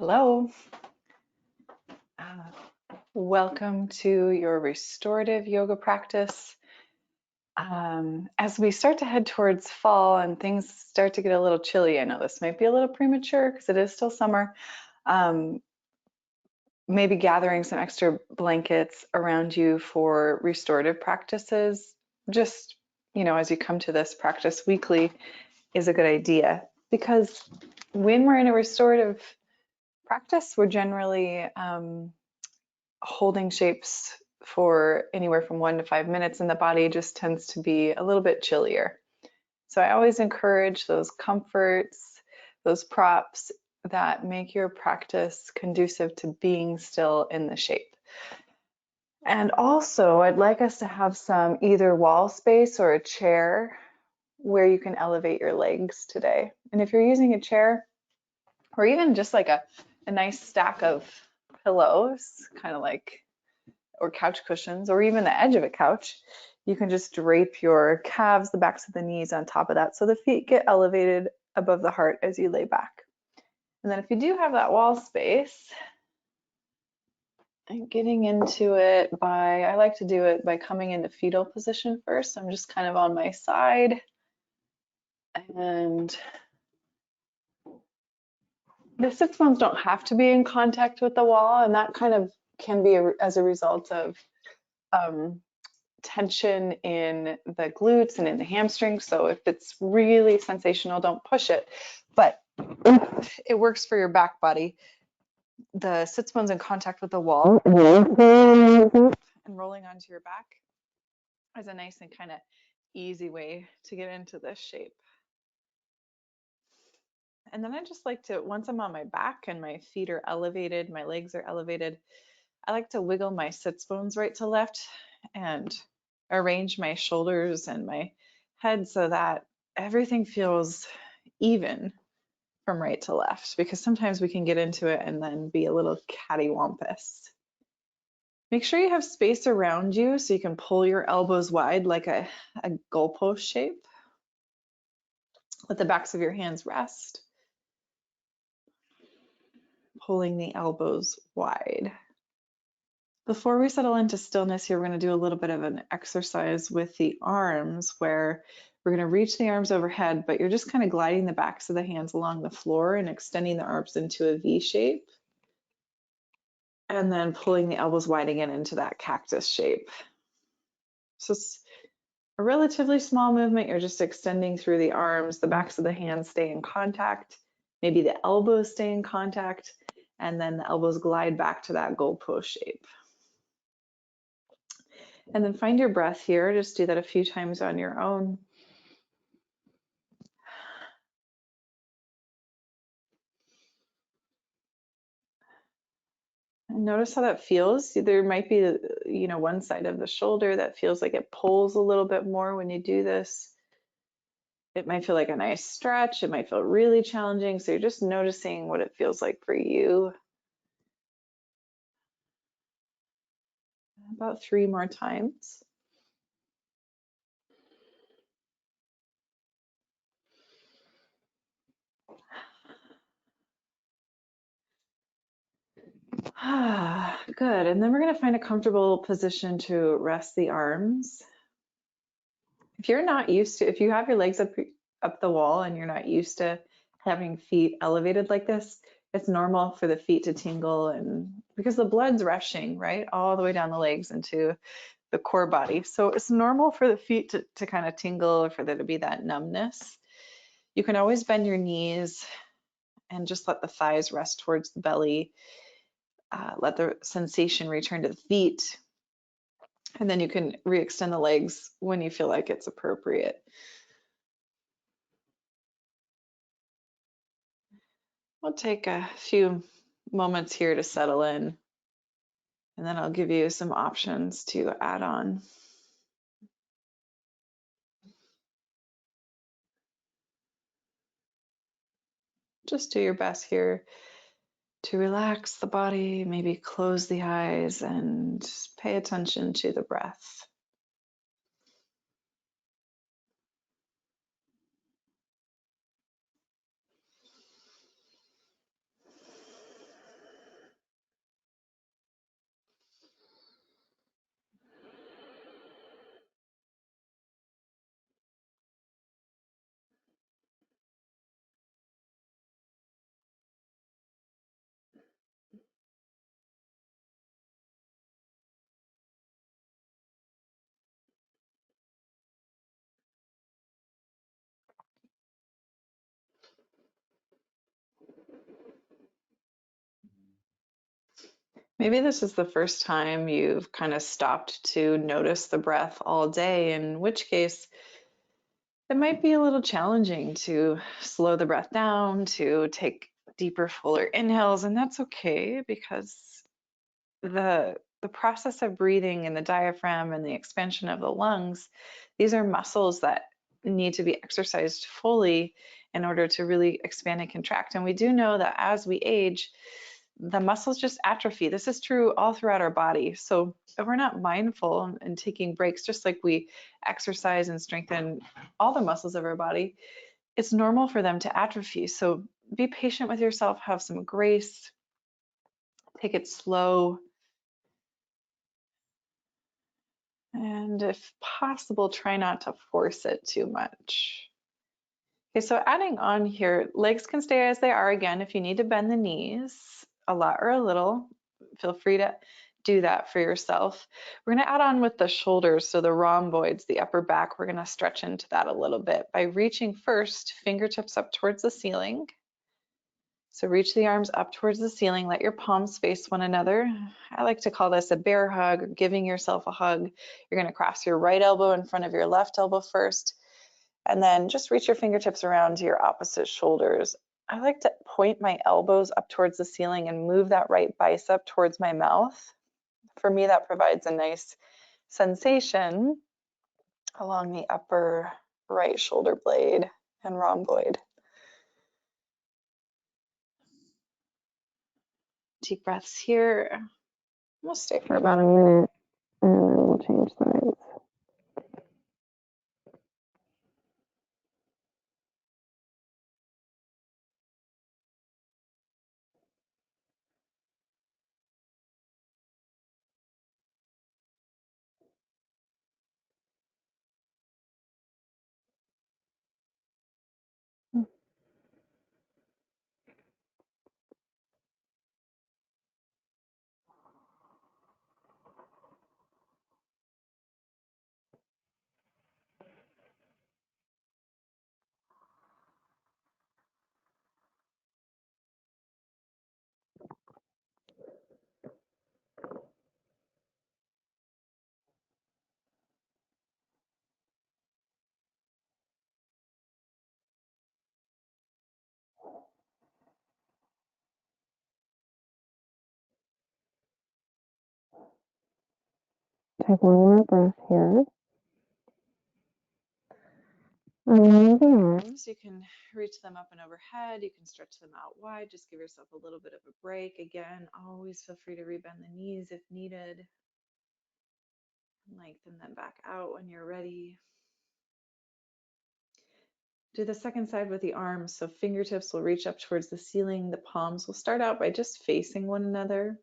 Hello. Welcome to your restorative yoga practice. As we start to head towards fall and things start to get a little chilly, I know this might be a little premature because it is still summer. Um, Maybe gathering some extra blankets around you for restorative practices, just, as you come to this practice weekly, is a good idea because when we're in a restorative practice, we're generally holding shapes for anywhere from 1 to 5 minutes, and the body just tends to be a little bit chillier. So I always encourage those comforts, those props that make your practice conducive to being still in the shape. And also, I'd like us to have some either wall space or a chair where you can elevate your legs today. And if you're using a chair, or even just like a nice stack of pillows, kind of like or couch cushions, or even the edge of a couch, you can just drape your calves, the backs of the knees on top of that so the feet get elevated above the heart as you lay back. And then if you do have that wall space, and getting into it I like to do it by coming into fetal position first. I'm just kind of on my side, and the sits bones don't have to be in contact with the wall, and that kind of can be as a result of tension in the glutes and in the hamstrings. So if it's really sensational, don't push it. But if it works for your back body, the sits bones in contact with the wall and rolling onto your back is a nice and kind of easy way to get into this shape. And then I just like to, once I'm on my back and my feet are elevated, my legs are elevated, I like to wiggle my sits bones right to left and arrange my shoulders and my head so that everything feels even from right to left, because sometimes we can get into it and then be a little cattywampus. Make sure you have space around you so you can pull your elbows wide like a goalpost shape. Let the backs of your hands rest, pulling the elbows wide. Before we settle into stillness here, we're going to do a little bit of an exercise with the arms where we're going to reach the arms overhead, but you're just kind of gliding the backs of the hands along the floor and extending the arms into a V shape. And then pulling the elbows wide again into that cactus shape. So it's a relatively small movement. You're just extending through the arms, the backs of the hands stay in contact, maybe the elbows stay in contact, and then the elbows glide back to that goalpost shape. And then find your breath here. Just do that a few times on your own. And notice how that feels. There might be, one side of the shoulder that feels like it pulls a little bit more when you do this. It might feel like a nice stretch. It might feel really challenging. So you're just noticing what it feels like for you. About 3 more times. Good. And then we're going to find a comfortable position to rest the arms. If you have your legs up the wall and you're not used to having feet elevated like this, it's normal for the feet to tingle, and because the blood's rushing, right, all the way down the legs into the core body. So it's normal for the feet to kind of tingle or for there to be that numbness. You can always bend your knees and just let the thighs rest towards the belly. Let the sensation return to the feet. And then you can re-extend the legs when you feel like it's appropriate. We'll take a few moments here to settle in, and then I'll give you some options to add on. Just do your best here to relax the body, maybe close the eyes and pay attention to the breath. Maybe this is the first time you've kind of stopped to notice the breath all day, in which case it might be a little challenging to slow the breath down, to take deeper, fuller inhales, and that's okay because the process of breathing and the diaphragm and the expansion of the lungs, these are muscles that need to be exercised fully in order to really expand and contract. And we do know that as we age, the muscles just atrophy. This is true all throughout our body. So if we're not mindful and taking breaks, just like we exercise and strengthen all the muscles of our body, it's normal for them to atrophy. So be patient with yourself, have some grace, take it slow, and if possible, try not to force it too much. Okay, so adding on here, legs can stay as they are. Again, if you need to bend the knees a lot or a little, feel free to do that for yourself. We're going to add on with the shoulders, so the rhomboids, the upper back, we're going to stretch into that a little bit by reaching first, fingertips up towards the ceiling. So reach the arms up towards the ceiling, let your palms face one another. I like to call this a bear hug, or giving yourself a hug. You're going to cross your right elbow in front of your left elbow first, and then just reach your fingertips around to your opposite shoulders. I like to point my elbows up towards the ceiling and move that right bicep towards my mouth. For me, that provides a nice sensation along the upper right shoulder blade and rhomboid. Deep breaths here. We'll stay for about a minute and then we'll change sides. Take one more breath here. And then the arms, you can reach them up and overhead. You can stretch them out wide. Just give yourself a little bit of a break. Again, always feel free to rebend the knees if needed. Lengthen them back out when you're ready. Do the second side with the arms. So fingertips will reach up towards the ceiling. The palms will start out by just facing one another.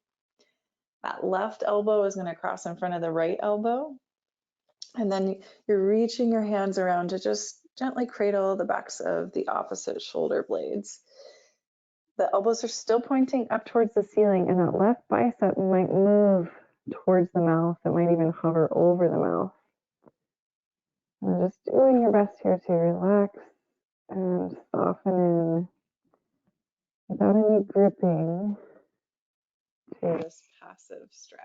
That left elbow is going to cross in front of the right elbow. And then you're reaching your hands around to just gently cradle the backs of the opposite shoulder blades. The elbows are still pointing up towards the ceiling, and that left bicep might move towards the mouth. It might even hover over the mouth. And just doing your best here to relax and soften in without any gripping to this passive stretch.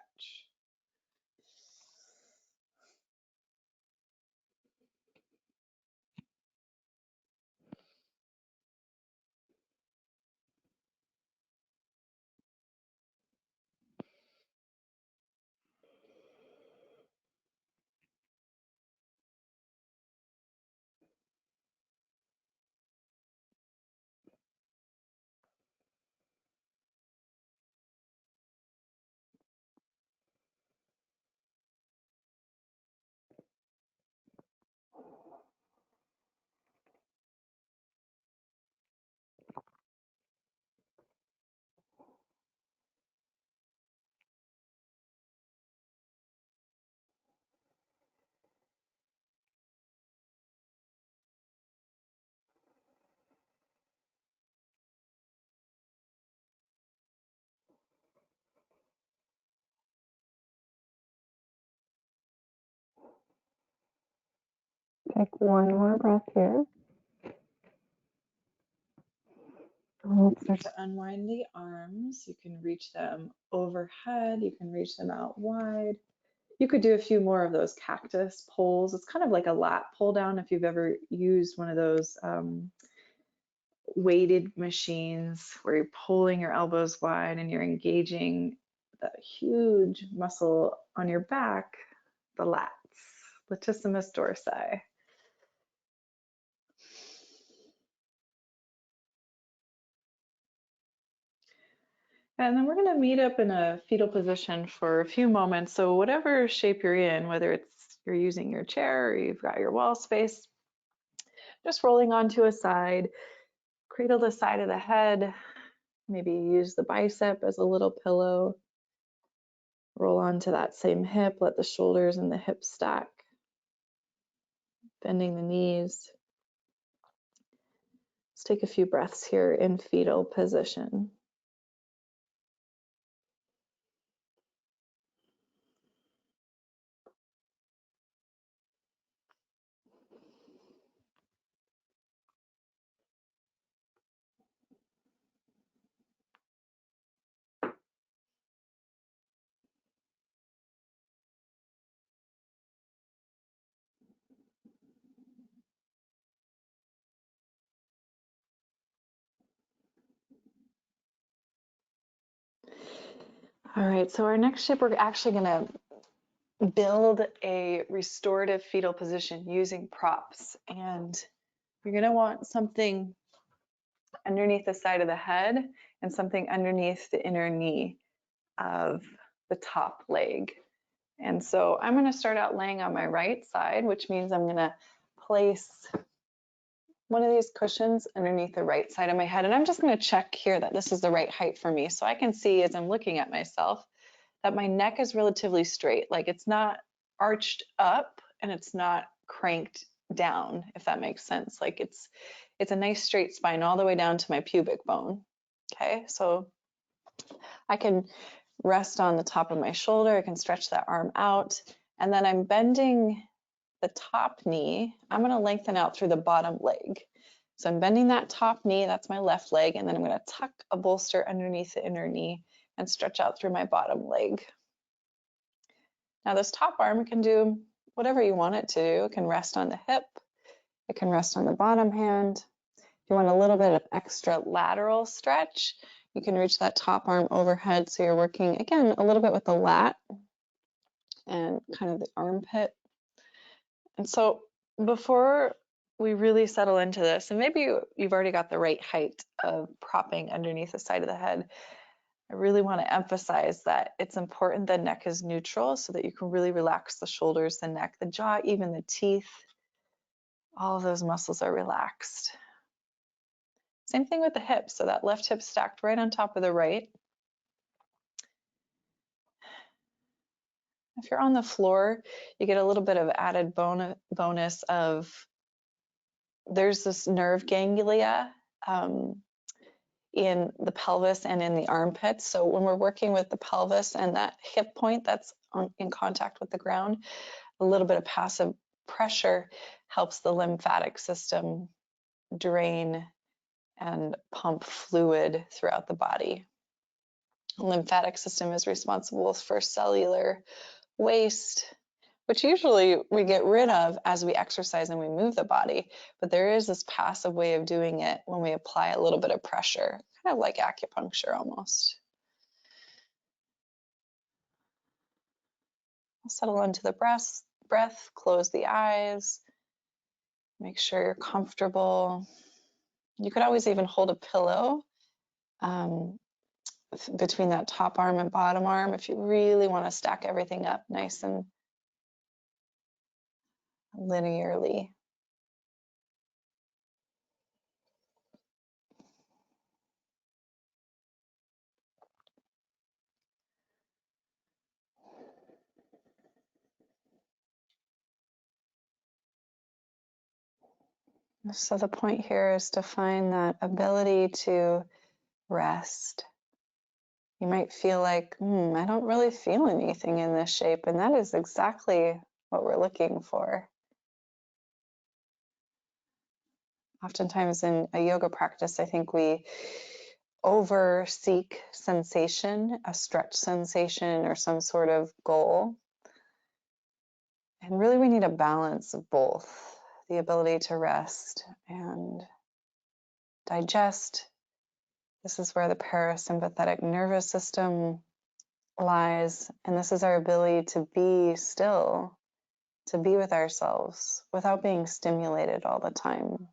Take one more breath here. Start to unwind the arms. You can reach them overhead. You can reach them out wide. You could do a few more of those cactus pulls. It's kind of like a lat pull down if you've ever used one of those weighted machines where you're pulling your elbows wide and you're engaging that huge muscle on your back, the lats, latissimus dorsi. And then we're going to meet up in a fetal position for a few moments. So whatever shape you're in, whether it's you're using your chair or you've got your wall space, just rolling onto a side, cradle the side of the head, maybe use the bicep as a little pillow, roll onto that same hip, let the shoulders and the hips stack, bending the knees. Let's take a few breaths here in fetal position. All right, so our next shape, we're actually going to build a restorative fetal position using props. And you're going to want something underneath the side of the head and something underneath the inner knee of the top leg. And so I'm going to start out laying on my right side, which means I'm going to place one of these cushions underneath the right side of my head. And I'm just going to check here that this is the right height for me. So I can see as I'm looking at myself that my neck is relatively straight. Like it's not arched up and it's not cranked down, if that makes sense. Like it's a nice straight spine all the way down to my pubic bone. Okay, so I can rest on the top of my shoulder. I can stretch that arm out. And then I'm bending the top knee. I'm going to lengthen out through the bottom leg. So I'm bending that top knee, that's my left leg, and then I'm going to tuck a bolster underneath the inner knee and stretch out through my bottom leg. Now this top arm can do whatever you want it to do. It can rest on the hip. It can rest on the bottom hand. If you want a little bit of extra lateral stretch, you can reach that top arm overhead. So you're working, again, a little bit with the lat and kind of the armpit. And so before we really settle into this, and maybe you've already got the right height of propping underneath the side of the head, I really want to emphasize that it's important the neck is neutral so that you can really relax the shoulders, the neck, the jaw, even the teeth. All of those muscles are relaxed. Same thing with the hips. So that left hip stacked right on top of the right. If you're on the floor, you get a little bit of added bonus of there's this nerve ganglia in the pelvis and in the armpits. So when we're working with the pelvis and that hip point that's in contact with the ground, a little bit of passive pressure helps the lymphatic system drain and pump fluid throughout the body. The lymphatic system is responsible for cellular waste, which usually we get rid of as we exercise and we move the body, but there is this passive way of doing it when we apply a little bit of pressure, kind of like acupuncture almost. I'll settle into the breath, close the eyes, make sure you're comfortable. You could always even hold a pillow between that top arm and bottom arm if you really want to stack everything up nice and linearly. So the point here is to find that ability to rest. You might feel like, I don't really feel anything in this shape, and that is exactly what we're looking for. Oftentimes in a yoga practice, I think we over seek sensation, a stretch sensation, or some sort of goal. And really, we need a balance of both, the ability to rest and digest. This is where the parasympathetic nervous system lies. And this is our ability to be still, to be with ourselves without being stimulated all the time.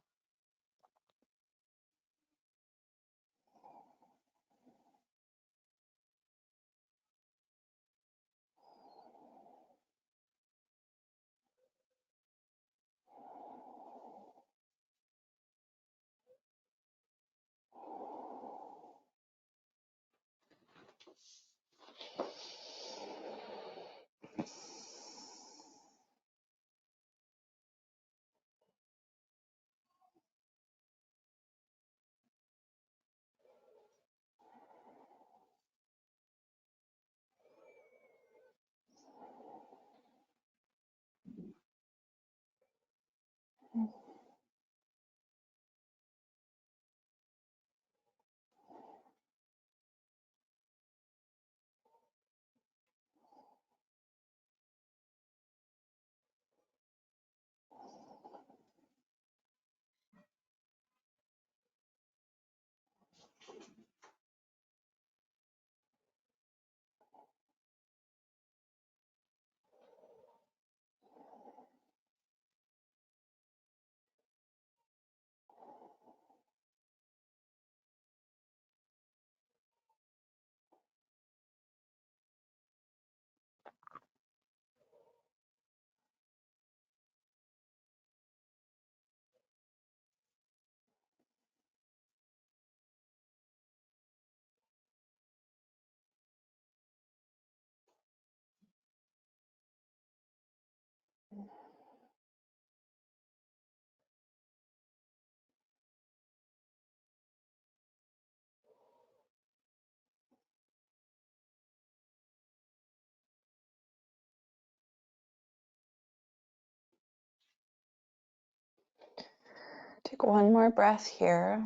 Take one more breath here.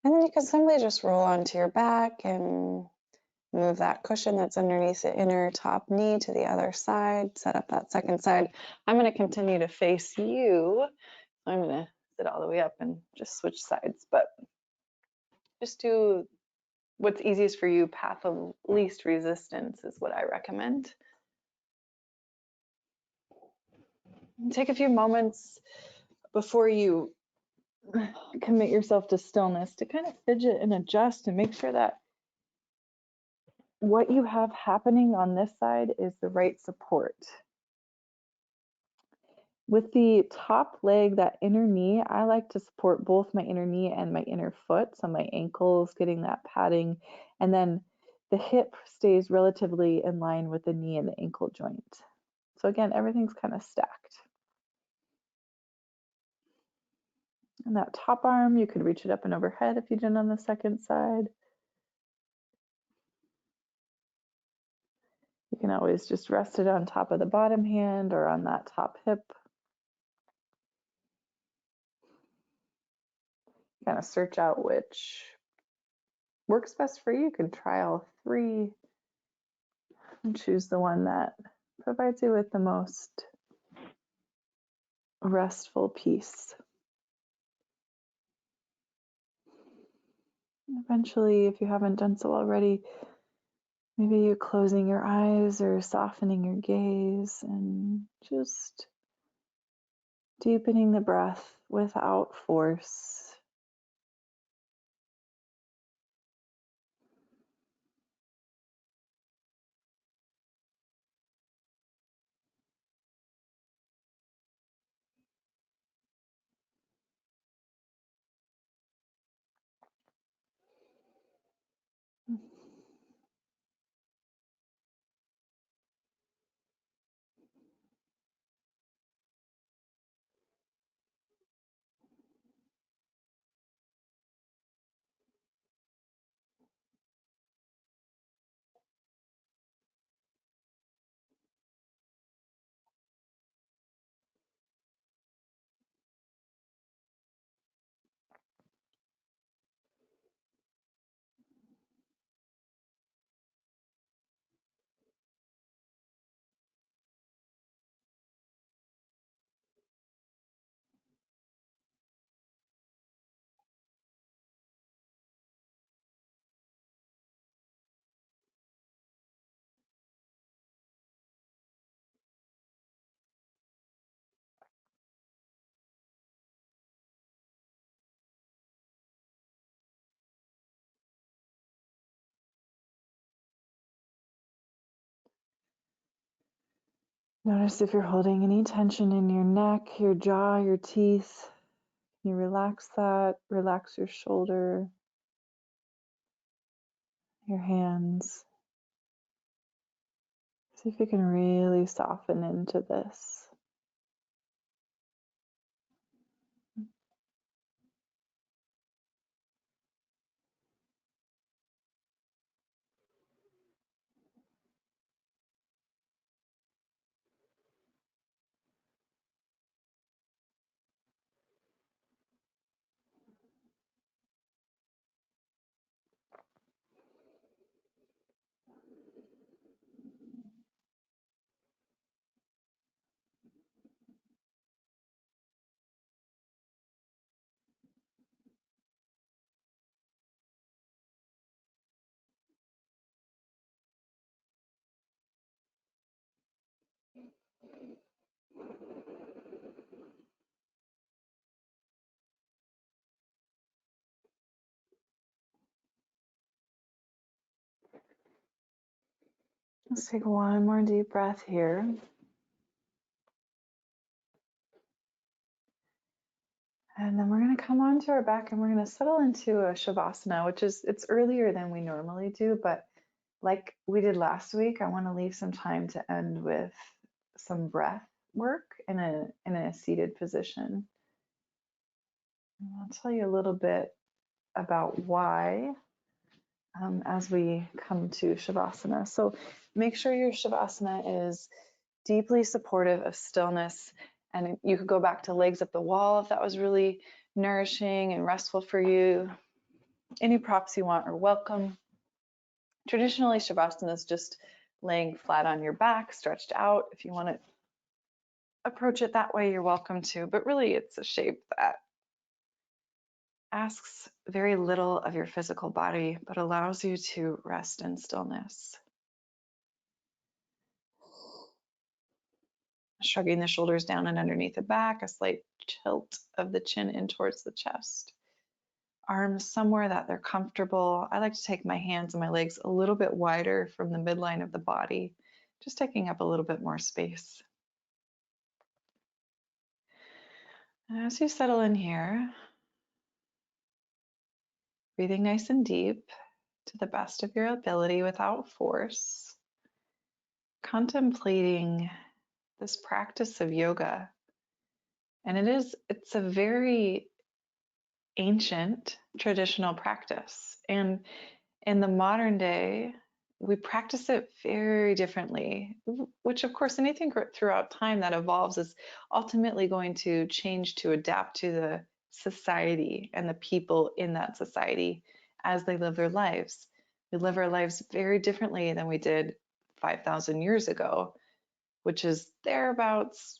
And then you can simply just roll onto your back and move that cushion that's underneath the inner top knee to the other side. Set up that second side. I'm going to continue to face you. I'm going to sit all the way up and just switch sides, but just do what's easiest for you. Path of least resistance is what I recommend. Take a few moments before you commit yourself to stillness to kind of fidget and adjust and make sure that what you have happening on this side is the right support. With the top leg, that inner knee, I like to support both my inner knee and my inner foot. So my ankles getting that padding, and then the hip stays relatively in line with the knee and the ankle joint. So again, everything's kind of stacked. And that top arm, you could reach it up and overhead if you did on the second side. You can always just rest it on top of the bottom hand or on that top hip. Kind of search out which works best for you. You can try all three and choose the one that provides you with the most restful peace. Eventually, if you haven't done so already, maybe you're closing your eyes or softening your gaze and just deepening the breath without force. Notice if you're holding any tension in your neck, your jaw, your teeth. You relax that, relax your shoulder, your hands. See if you can really soften into this. Let's take one more deep breath here. And then we're going to come onto our back and we're going to settle into a shavasana, which is, it's earlier than we normally do, but like we did last week, I want to leave some time to end with some breath work in a seated position. And I'll tell you a little bit about why as we come to shavasana. So make sure your shavasana is deeply supportive of stillness. And you could go back to legs up the wall if that was really nourishing and restful for you. Any props you want are welcome. Traditionally, shavasana is just laying flat on your back, stretched out. If you want to approach it that way, you're welcome to. But really, it's a shape that asks very little of your physical body, but allows you to rest in stillness. Shrugging the shoulders down and underneath the back, a slight tilt of the chin in towards the chest. Arms somewhere that they're comfortable. I like to take my hands and my legs a little bit wider from the midline of the body, just taking up a little bit more space. And as you settle in here, breathing nice and deep to the best of your ability without force, contemplating this practice of yoga. And it's a very ancient traditional practice. And in the modern day, we practice it very differently, which of course anything throughout time that evolves is ultimately going to change to adapt to the society and the people in that society as they live their lives. We live our lives very differently than we did 5,000 years ago, which is thereabouts.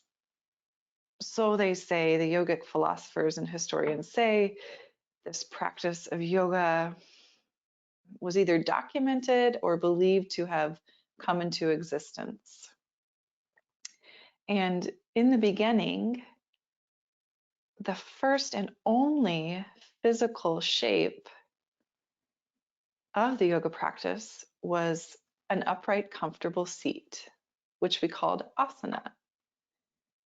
So they say, the yogic philosophers and historians say, this practice of yoga was either documented or believed to have come into existence. And in the beginning, the first and only physical shape of the yoga practice was an upright, comfortable seat, which we called asana.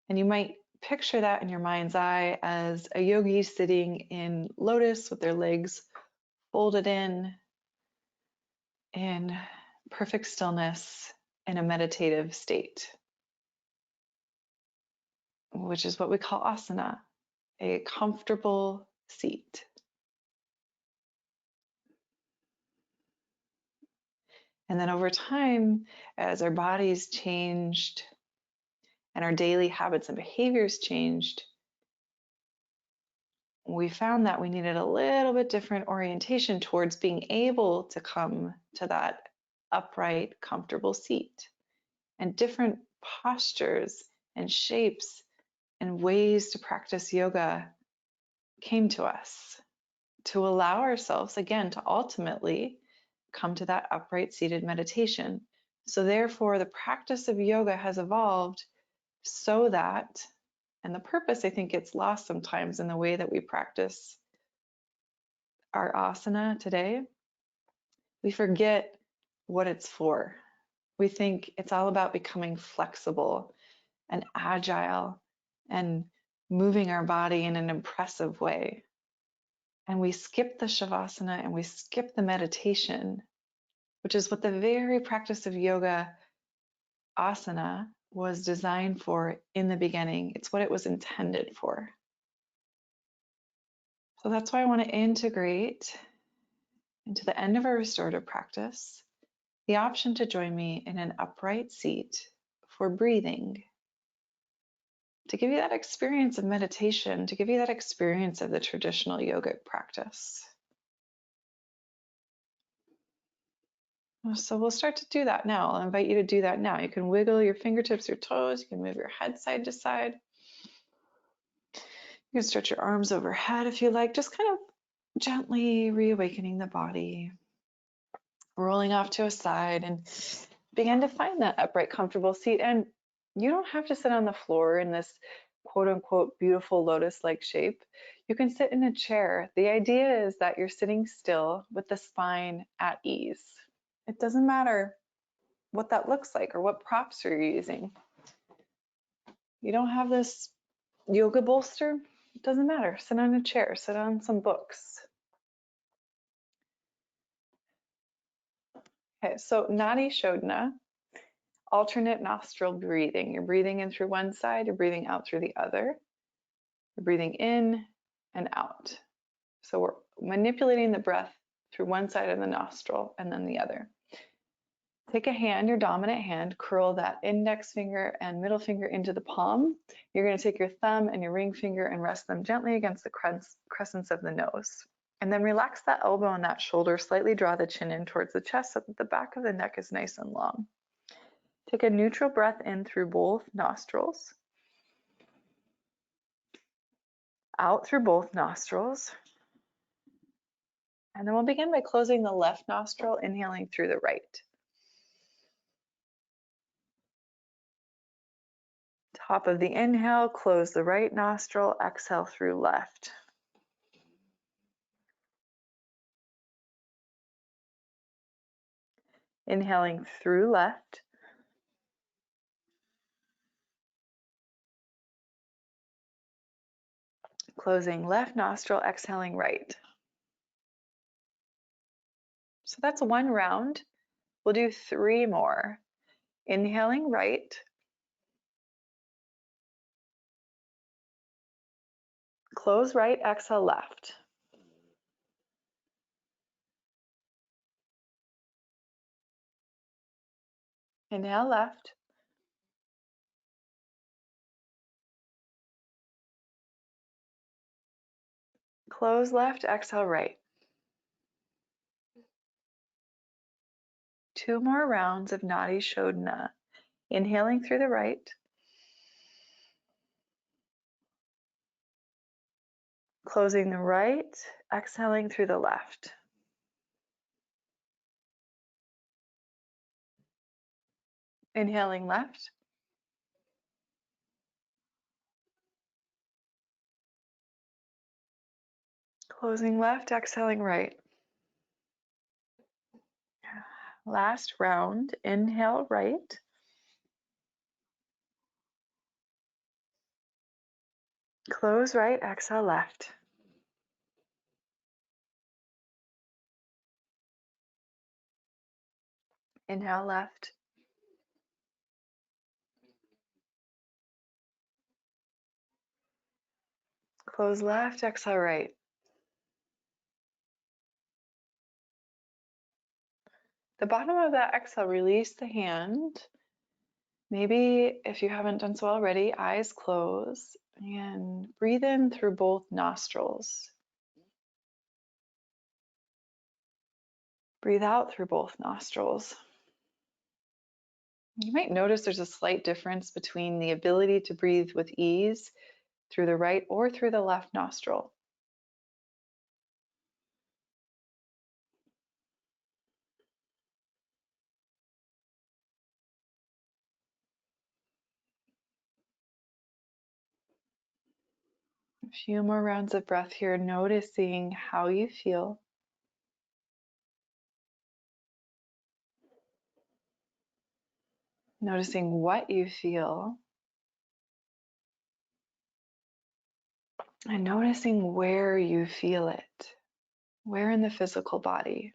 And you might picture that in your mind's eye as a yogi sitting in lotus with their legs folded in perfect stillness in a meditative state, which is what we call asana, a comfortable seat. And then over time, as our bodies changed and our daily habits and behaviors changed, we found that we needed a little bit different orientation towards being able to come to that upright, comfortable seat. And different postures and shapes and ways to practice yoga came to us to allow ourselves, again, to ultimately come to that upright seated meditation. So therefore, the practice of yoga has evolved so that, and the purpose I think gets lost sometimes in the way that we practice our asana today, we forget what it's for. We think it's all about becoming flexible and agile and moving our body in an impressive way. And we skip the shavasana and we skip the meditation, which is what the very practice of yoga asana was designed for in the beginning. It's what it was intended for. So that's why I want to integrate into the end of our restorative practice the option to join me in an upright seat for breathing, to give you that experience of meditation, to give you that experience of the traditional yogic practice. So we'll start to do that now. I'll invite you to do that now. You can wiggle your fingertips, your toes. You can move your head side to side. You can stretch your arms overhead if you like, just kind of gently reawakening the body, rolling off to a side, and begin to find that upright, comfortable seat. And you don't have to sit on the floor in this quote unquote beautiful lotus-like shape. You can sit in a chair. The idea is that you're sitting still with the spine at ease. It doesn't matter what that looks like or what props you're using. You don't have this yoga bolster, it doesn't matter. Sit on a chair, sit on some books. Okay, so Nadi Shodhana, alternate nostril breathing. You're breathing in through one side, you're breathing out through the other. You're breathing in and out. So we're manipulating the breath through one side of the nostril and then the other. Take a hand, your dominant hand, curl that index finger and middle finger into the palm. You're going to take your thumb and your ring finger and rest them gently against the crescents of the nose. And then relax that elbow and that shoulder, slightly draw the chin in towards the chest so that the back of the neck is nice and long. Take a neutral breath in through both nostrils, out through both nostrils. And then we'll begin by closing the left nostril, inhaling through the right. Top of the inhale, close the right nostril, exhale through left. Inhaling through left. Closing left nostril, exhaling right. So that's one round. We'll do 3 more. Inhaling right. Close right, exhale left. Inhale left. Close left, exhale right. 2 more rounds of Nadi Shodhana. Inhaling through the right. Closing the right, exhaling through the left. Inhaling left. Closing left, exhaling right. Last round, inhale right. Close right, exhale left. Inhale left. Close left, exhale right. The bottom of that exhale, release the hand. Maybe if you haven't done so already, eyes close and breathe in through both nostrils. Breathe out through both nostrils. You might notice there's a slight difference between the ability to breathe with ease through the right or through the left nostril. A few more rounds of breath here, noticing how you feel. Noticing what you feel. And noticing where you feel it, where in the physical body.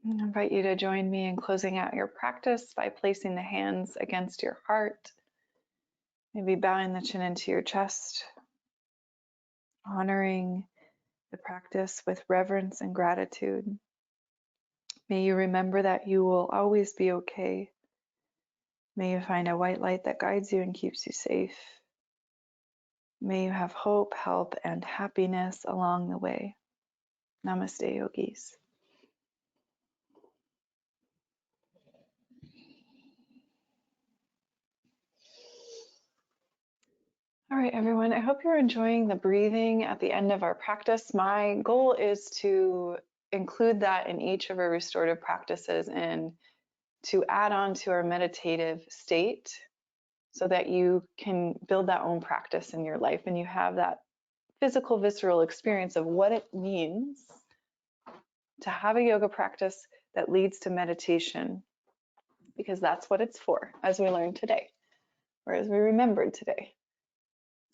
I invite you to join me in closing out your practice by placing the hands against your heart, maybe bowing the chin into your chest, honoring the practice with reverence and gratitude. May you remember that you will always be okay. May you find a white light that guides you and keeps you safe. May you have hope, help, and happiness along the way. Namaste, yogis. All right, everyone, I hope you're enjoying the breathing at the end of our practice. My goal is to include that in each of our restorative practices and to add on to our meditative state so that you can build that own practice in your life and you have that physical, visceral experience of what it means to have a yoga practice that leads to meditation, because that's what it's for, as we learned today, or as we remembered today.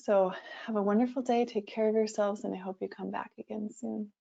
So have a wonderful day, take care of yourselves, and I hope you come back again soon.